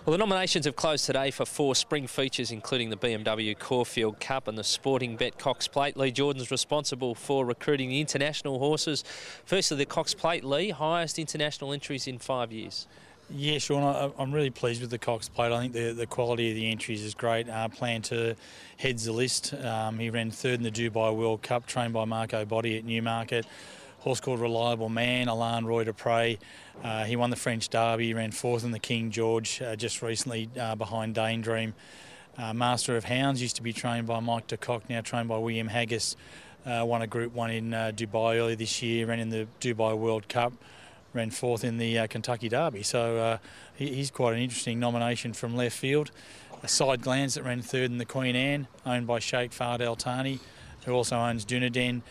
Well, the nominations have closed today for 4 spring features, including the BMW Caulfield Cup and the Sportingbet Cox Plate. Leigh Jordon's responsible for recruiting the international horses. Firstly, the Cox Plate, Leigh, highest international entries in 5 years. Yeah, Sean, I'm really pleased with the Cox Plate. I think the quality of the entries is great. Plan to heads the list. He ran third in the Dubai World Cup, trained by Marco Botti at Newmarket. Horse called Reliable Man, Alain Roy de Prey. He won the French Derby. He ran fourth in the King George just recently behind Dane Dream. Master of Hounds used to be trained by Mike de Kock, now trained by William Haggis. Won a Group 1 in Dubai early this year, ran in the Dubai World Cup, ran fourth in the Kentucky Derby. So he's quite an interesting nomination from left field. A Side Glance that ran third in the Queen Anne, owned by Sheikh Fahd Al Thani, who also owns Dunedin.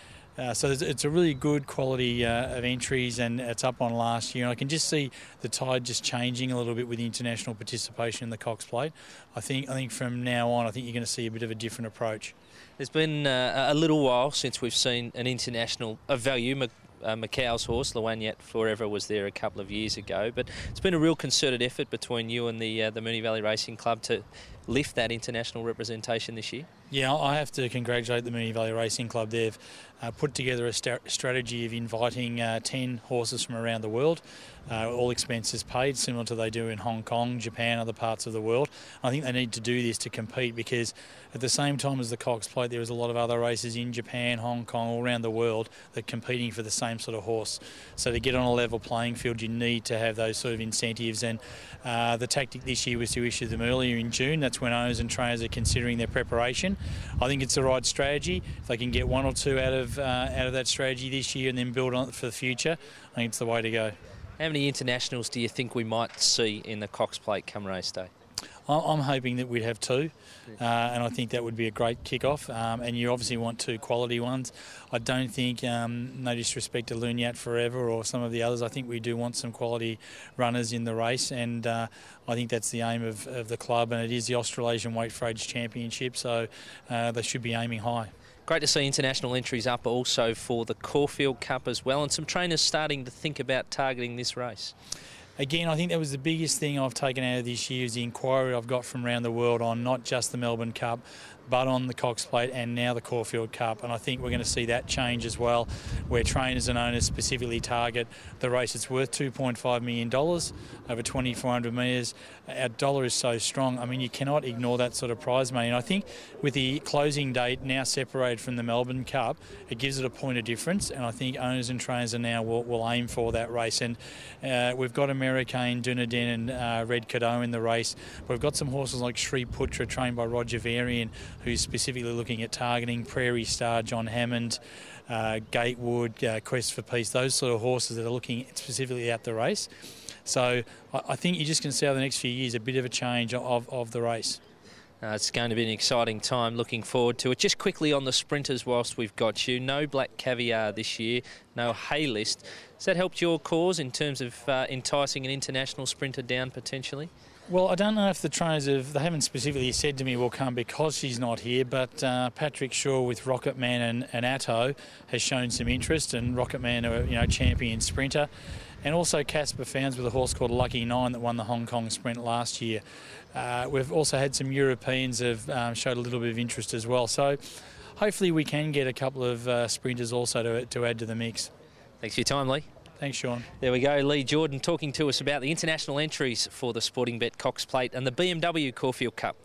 So it's a really good quality of entries, and it's up on last year. And I can just see the tide just changing a little bit with the international participation in the Cox Plate. I think from now on, I think you're going to see a bit of a different approach. There's been a little while since we've seen an international of value. Macau's horse, Lawanyat Forever, was there a couple of years ago, but it's been a real concerted effort between you and the Moonee Valley Racing Club to lift that international representation this year. Yeah, I have to congratulate the Moonee Valley Racing Club. They've put together a strategy of inviting 10 horses from around the world, all expenses paid, similar to they do in Hong Kong, Japan, other parts of the world. I think they need to do this to compete, because at the same time as the Cox Plate, there is a lot of other races in Japan, Hong Kong, all around the world that are competing for the same sort of horse. So to get on a level playing field, you need to have those sort of incentives. And the tactic this year was to issue them earlier in June. That's when owners and trainers are considering their preparation. I think it's the right strategy. If they can get 1 or 2 out of that strategy this year and then build on it for the future, I think it's the way to go. How many internationals do you think we might see in the Cox Plate come race day? I'm hoping that we'd have 2, and I think that would be a great kick-off. And you obviously want 2 quality ones. I don't think, no disrespect to Lawanyat Forever or some of the others, I think we do want some quality runners in the race, and I think that's the aim of the club, and it is the Australasian Weight for Age Championship, so they should be aiming high. Great to see international entries up also for the Caulfield Cup as well, and some trainers starting to think about targeting this race. Again, I think that was the biggest thing I've taken out of this year, is the inquiry I've got from around the world on not just the Melbourne Cup, but on the Cox Plate and now the Caulfield Cup. And I think we're going to see that change as well, where trainers and owners specifically target the race. It's worth $2.5 million over 2,400 metres. Our dollar is so strong. I mean, you cannot ignore that sort of prize money. And I think with the closing date now separated from the Melbourne Cup, it gives it a point of difference. And I think owners and trainers are now will aim for that race. And we've got American, Dunedin and Red Cadeau in the race. We've got some horses like Shri Putra, trained by Roger Varian, who's specifically looking at targeting Prairie Star, John Hammond, Gatewood, Quest for Peace, those sort of horses that are looking specifically at the race. So I think you're just going to see over the next few years a bit of a change of the race. It's going to be an exciting time, looking forward to it. Just quickly on the sprinters whilst we've got you, no Black Caviar this year, no Hay List. Has that helped your cause in terms of enticing an international sprinter down potentially? Well, I don't know if the trainers they haven't specifically said to me we'll come because she's not here, but Patrick Shaw with Rocket Man and Atto has shown some interest, and Rocket Man, a champion sprinter, and also Casper Founds with a horse called Lucky 9 that won the Hong Kong Sprint last year. We've also had some Europeans have showed a little bit of interest as well, so hopefully we can get a couple of sprinters also to add to the mix. Thanks for your time, Leigh. Thanks, Sean. There we go, Leigh Jordon talking to us about the international entries for the Sportingbet Cox Plate and the BMW Caulfield Cup.